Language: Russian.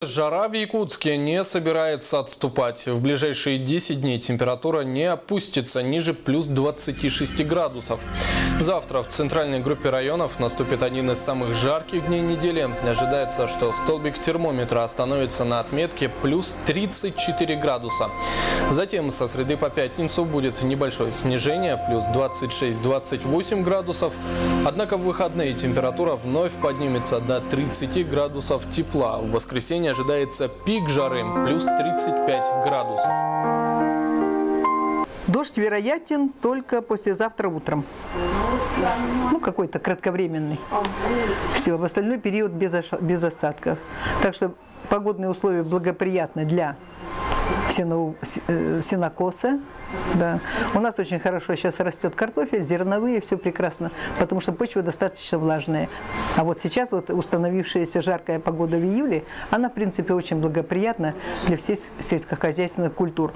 Жара в Якутске не собирается отступать. В ближайшие 10 дней температура не опустится ниже плюс 26 градусов. Завтра в центральной группе районов наступит один из самых жарких дней недели. Ожидается, что столбик термометра остановится на отметке плюс 34 градуса. Затем со среды по пятницу будет небольшое снижение, плюс 26-28 градусов. Однако в выходные температура вновь поднимется до 30 градусов тепла. В воскресенье ожидается пик жары, плюс 35 градусов. Дождь вероятен только послезавтра утром. Ну, какой-то кратковременный. Все, в остальной период без осадков. Так что погодные условия благоприятны для сенокоса. Да. У нас очень хорошо сейчас растет картофель, зерновые, все прекрасно, потому что почва достаточно влажная. А вот сейчас вот установившаяся жаркая погода в июле, она, в принципе, очень благоприятна для всех сельскохозяйственных культур.